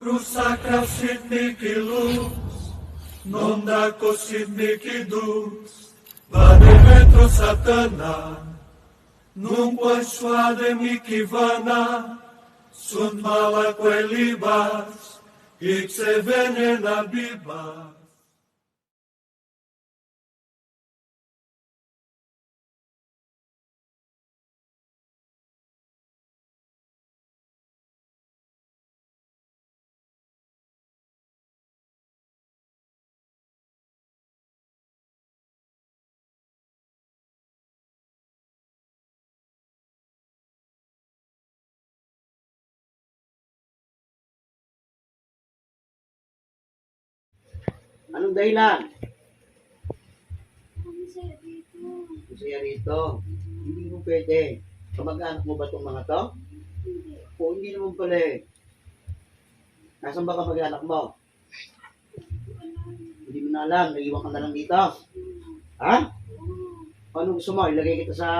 Rusakra sitniki luz, nondako sitniki dus, vade metro satana, num poissuade mikivana, sunt mala quelibas, ixe venena bibas. Anong dahilan? Masaya dito. Masaya rito. Hindi mo pwede. Kamag-anak mo ba itong mga to? Hindi. O hindi naman pala eh. Nasaan ba kamag-anak mo? Hindi mo na alam. Naiwan ka na lang dito. Ha? Ano gusto mo? Ilagay kita sa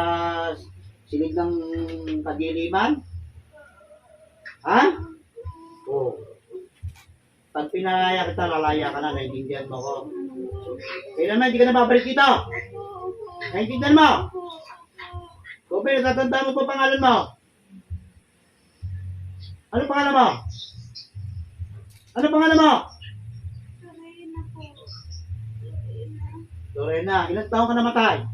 silid ng kadiliman? Ha? Oo. Pag pinalaya kita, lalaya ka na. Naintindihan mo ko. Kailan na hindi ka na babalik dito? Naintindihan mo? Kobe, natatanda mo pa pangalan mo? Ano pangalan mo? Ano pangalan mo? Lorena po. Lorena, ilang taon ka namatay?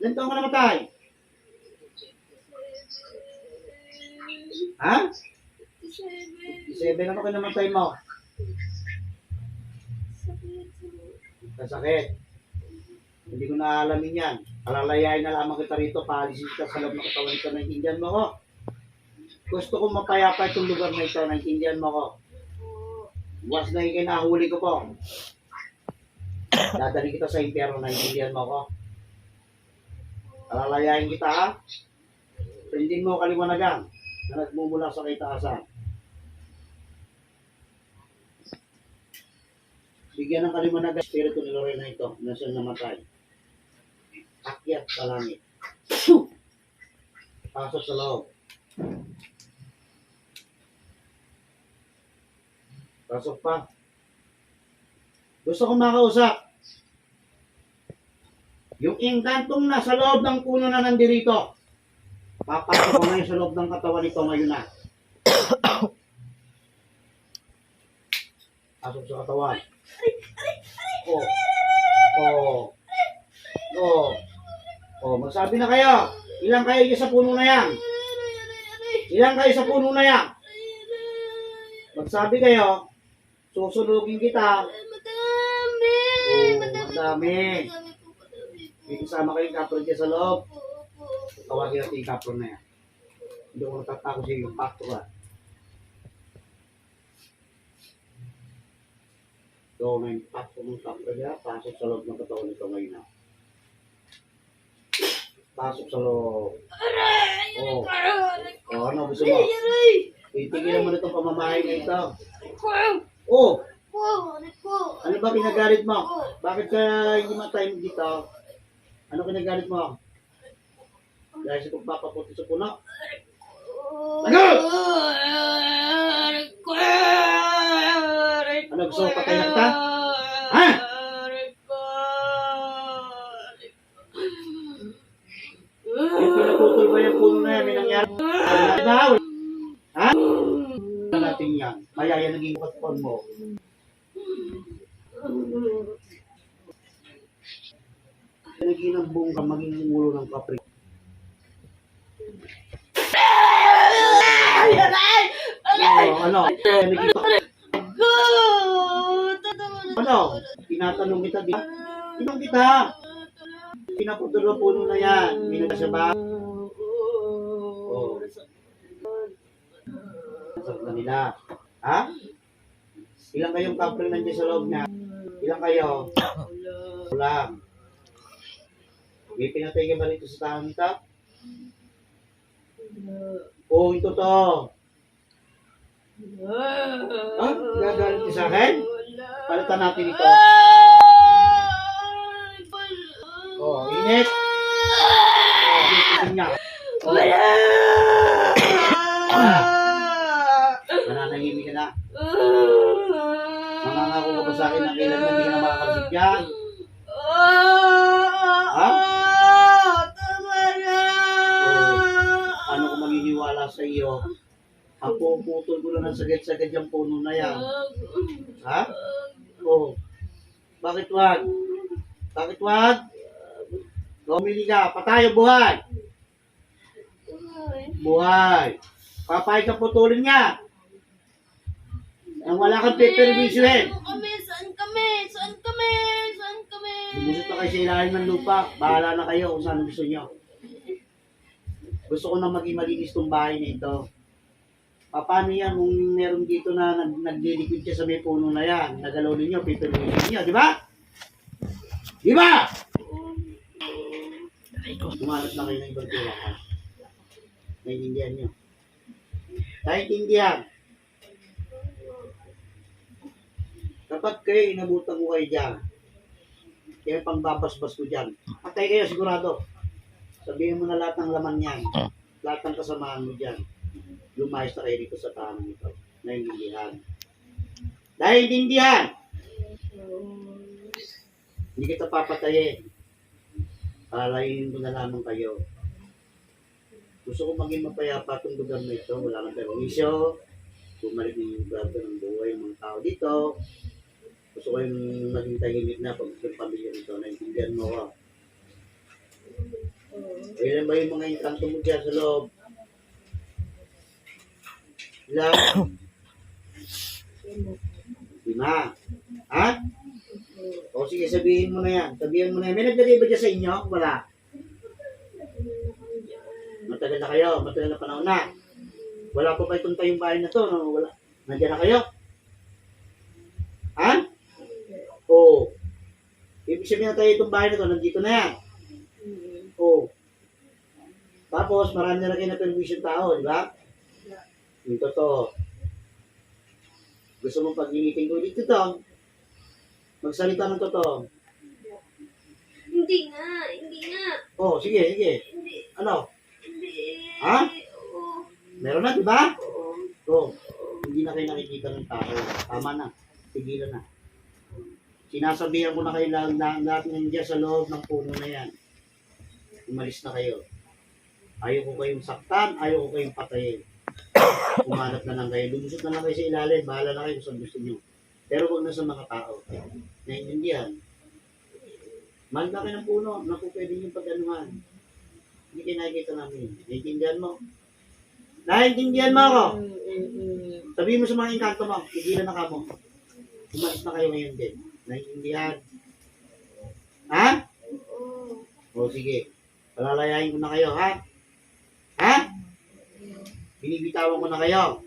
Ilang taon ka namatay? Ha? 7 ano ka namatay mo? Kasakit. Hindi ko na alamin yan. Alalayain na lamang kita rito, paalisin kita sa loob ng katawan nito, naintindihan mo ko? Gusto ko mapayapa itong lugar na ito, naintindihan mo ko? Buwas na ikinahuli ko po. Dadali kita sa impyerno, naintindihan mo ko? Alalayain kita ha? Prindin mo kaliwanagan na nagmumula sa kaitaasan. Bigyan ng kaliwanagan espiritu ni Lorena ito na siyang namatay. Akyat sa langit. Pasok sa loob. Pasok pa. Gusto kong makausap. Yung engkantong nasa loob ng puno na nandirito, papasok ko ngayon sa loob ng katawan nito ngayon na. Pasok sa katawan. Oh. Oh. Oh. Oh, magsabi na kayo. Ilang kayo sa puno na yan? Ilang kayo sa puno na yan? Magsabi kayo. Susunugin kita. Madami. Oh, madami. May kasama kayong kapro dyan sa loob. Tawagin natin yung kapro na yan. Hindi ko natatako sa yung kapro ha. So, may pasok ng kapro niya, pasok sa loob ng katawan nito ngayon na. Pasok sa loob. Oh. Oh, ano gusto mo? Titigilan mo na itong pamamahay na ito. Oh, ano ba kinagalit mo? Bakit ka hindi matime dito? Ano kinagalit mo? Dahil sa pagpapaputi sa puno? Ano? Ano gusto mo patayin ka? Ha? Yung pinaputol ba yung puno na yan? May nangyari? Ha? Ano natin yan? Kaya yan naging katpon mo. Naging ang buong ka maging ulo ng kapri. Oh, ano? Naging ano? Tinatanong kita di. Tinong kita. Pinaputol ang puno na yan. May nagkasya ba? Oh. Nasag na nila. Ha? Ilang kayong couple nandiyan sa loob niya? Ilang kayo? Wala. May pinatay ka ba rito sa tahan nito? Oo, ito to. Ha? Gagalit ka sa akin? Palitan natin ito. Oh, init. Oh, init niya. Oh. akin na kailanman hindi ka na makakalsip dyan. Ha? Tama na! Ano ko maniniwala sa iyo? Ang puputol ko na ng sagad-sagad yung puno na yan. Ha? Oo. Bakit wag? Bakit wag? Lumili ka. Patay o buhay? Buhay. Papay ka putulin niya. Ang wala kang peperwisyohin. Saan kami? Lumusot na kayo sa ilalim ng lupa. Bahala na kayo kung saan gusto nyo. Gusto ko na maging malinis tong bahay na ito. Paano yan kung meron dito na naglilikod siya sa may puno na yan? Nagalaw ninyo, peperwisyohin nyo, di ba? Di ba? Tumanap na kayo ng ibang tirahan. Naintindihan nyo. Naintindihan. Dapat kayo, inabutan ko kayo dyan. Kaya pangbabasbas ko dyan. Patay kayo, sigurado. Sabihin mo na lahat ng laman yan. Lahat ng kasamaan mo dyan. Lumayos na kayo dito sa tahanan ito. Naintindihan. Naintindihan! Hindi kita papatayin. Palayin ko na lamang kayo. Gusto ko maging mapayapa itong lugar na ito. Wala kang permisyo. Bumalik ng grado ng buhay ng mga tao dito. Gusto ko yung maging tahimik na pag yung pamilya nito. Naintindihan mo ko. Ilan ba yung mga inkanto mo dyan sa loob? Ilan? 5. Ha? O sige, sabihin mo na yan. Sabihin mo na yan. May naglagay ba dyan sa inyo? Wala. Matagal na kayo. Matagal na panahon na. Wala pa ba itong tayong bahay na to? No? Wala. Nandiyan na kayo? Ha? Oo. Ibig sabihin na tayo itong bahay na to. Nandito na yan. Oo. Tapos, marami na kayo na permission tao. Di ba? Yung totoo. Gusto mo pag-initin ko dito to? Magsalita ng totoo. Hindi nga. Oo, sige. Hindi. Ano? Hindi. Ha? Oo. Meron na, di ba? Oo. Oo. Hindi na kayo nakikita ng tao. Tama na. Tigilan na. Sinasabihan ko na kayo lahat nandiyan sa loob ng puno na yan. Umalis na kayo. Ayaw ko kayong saktan, ayaw ko kayong patayin. Umanap na lang kayo. Lumusot na lang kayo sa ilalim. Bahala na kayo kung saan gusto nyo. Pero huwag na sa mga tao. Naiintindihan. Mahal na kayo ng puno. Naku, pwede nyo pag-anuhan. Hindi kayo nakikita namin. Naiintindihan mo? Naiintindihan mo ako? Sabihin mo sa mga inkanto mo. Tigilan na ka mo. Umalis na kayo ngayon din. Naiintindihan. Ha? O sige. Palalayain ko na kayo, ha? Ha? Binibitawan ko na kayo.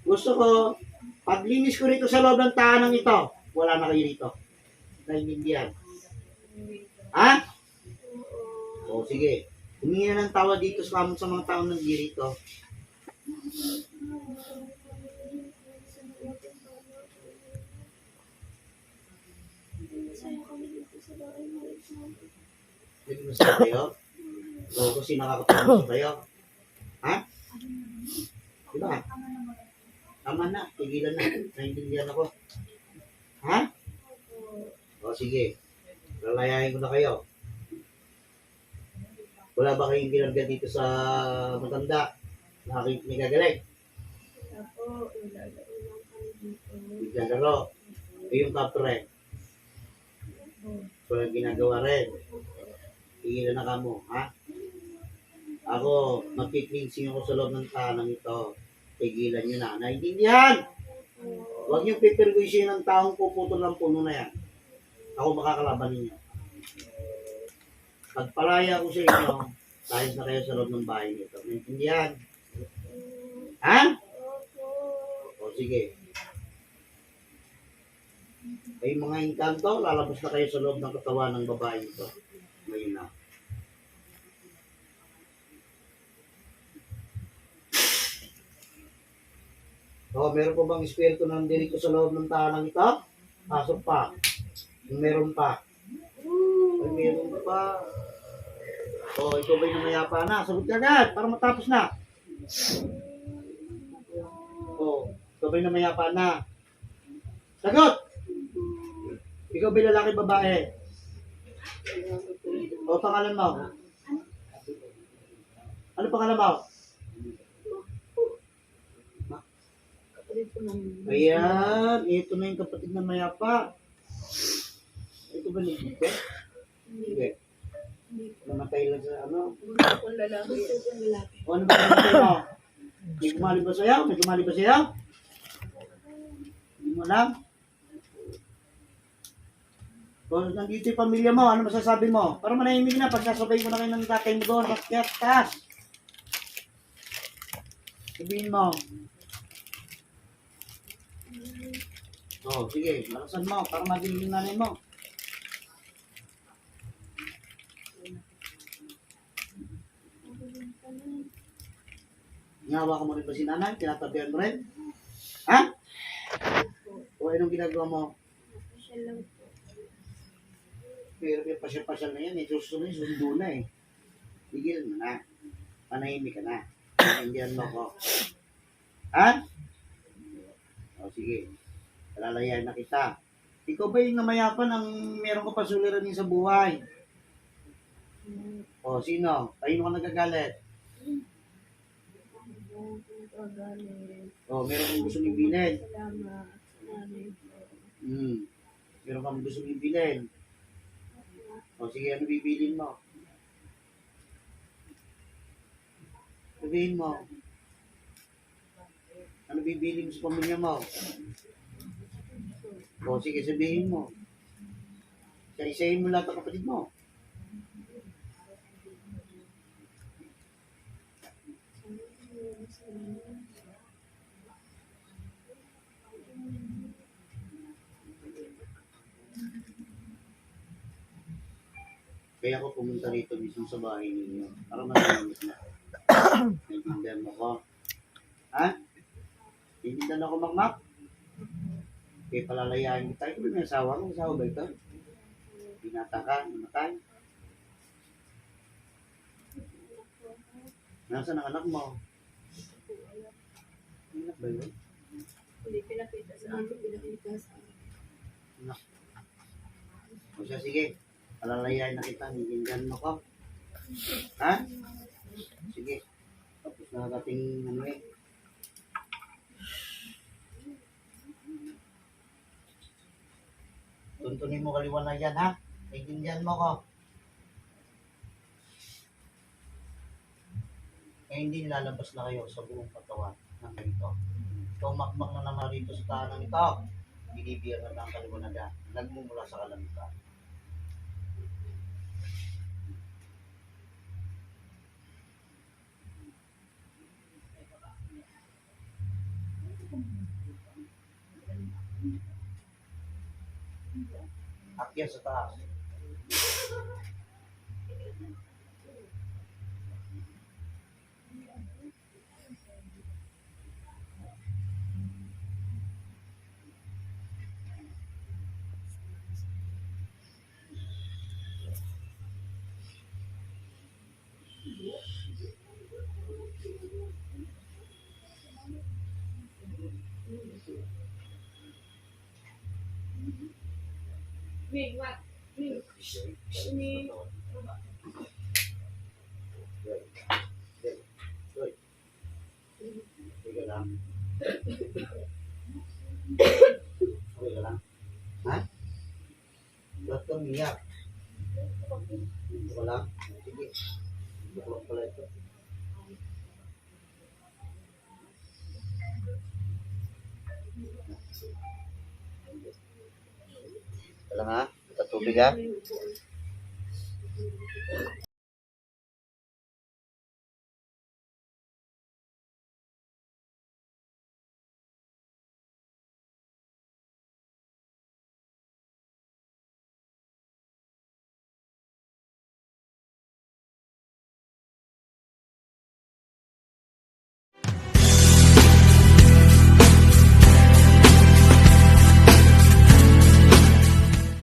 Gusto ko, paglinis ko rito sa loob ng tahanan ito, wala na kayo rito. Naiintindihan. Ha? O sige. Humingi na ng tawa dito sa mga taong nandiyan rito. Hindi mo sa kayo? O kung sino nakakapagod sa kayo? Ha? Diba? Tama na. Tigilan na. Naintindihan ako. Ha? O sige. Lalayain ko na kayo. Wala ba kayong ginagawa dito sa matanda? Nakakagaling? Ako, ilalaro lang kami dito. Naglalaro. E yung kapre. Walang ginagawa rin. Tigilan na ka mo, ha? Ako, magkiklinsing ako sa loob ng tanang ito. Tigilan nyo na. Naintindihan! Huwag niyong piperwisyon ng taong puputol ng puno na yan. Ako makakalaban ninyo. Pagpalaya ko sa inyo, tahis na kayo sa loob ng bahay nito. Naintindihan? Ha? O sige. Ay mga inkanto, lalabas na kayo sa loob ng katawan ng babae nito. Ngayon na. O, meron pa bang espiritu ng dito sa loob ng tahanan ito? Pasok pa. Kung meron pa. Ay, meron pa. O, ikaw ba'y namayapa na? Sagot ka agad para matapos na. O, ikaw ba'y namayapa na? Sagot! Ikaw ba lalaki babae? O pangalan mo? Ano pangalan mo? Kapatid ko ng Ayan, ito na yung kapatid na mayapa. Ito ba nito? Hindi. Namatay lang sa ano? gusto kong lalaki. Gusto kong lalaki. O ano ba namatay mo? May kumali ba sa'yo? May kumali ba sa'yo? Hindi mo alam? O nandito yung pamilya mo, ano masasabi mo? Para manahimik na, pagsasabay mo na kayo ng tatay mo doon, pakyat, taas. Sabihin mo. Sige, lakasan mo, para magiging yung nanay mo. Ngawa ka mo rin ba si nanay? Tinatabihan mo rin? Ha? O anong ginagawa mo? Siya lang po. Pero yung pasyal-pasyal na yan, susunod, sundo na eh. Tigil mo na. Panahimik ka na. Naindihan mo ko. Ha? O sige. Palalayain na kita. Ikaw ba yung namayapan ng meron ka pasuliranin sa buhay? O sino? Kayo ka nagagalit? O meron kang gusto ibilin? Salamat sa nanay ko. Meron kang gusto ibilin? O sige, ano bibilin mo? Sabihin mo. Ano bibilin mo sa pamilya mo? O sige, sabihin mo. Isa-isahin mo lahat ng kapatid mo. Kaya ako pumunta rito mismo sa bahay ninyo para matulungan na. Naiintindihan mo ko? Ha? Naiintindihan ako, Makmak? Kaya palalayain kita. Ito ba may asawa mo? Asawa ba ito? Binata ka? Namatay? Nasaan ang anak mo? Anak ba yun? Hindi pinakita sa akin, pinakita sa akin. Anak. O siya, sige. Palalayain na kita. Naiintindihan mo ko? Ha? Sige. Tapos na dating ano eh. Tuntunin mo kaliwanag yan, ha? Naiintindihan mo ko. Kaya hindi lalabas na kayo sa buong katawan ng ganito. Ikaw makmak na naman rito sa tahanan ito. Binibigyan na ng kaliwanagan. Nagmumula sa kalangitan. Akyat sa taas. Wait, what? Wait. Ni- Teka lang. Teka lang. Ha? Ba't kang iyak? Ito ka lang? Sige. Ito ko lang pala ito. Ito lang ha? Ito tubig ha?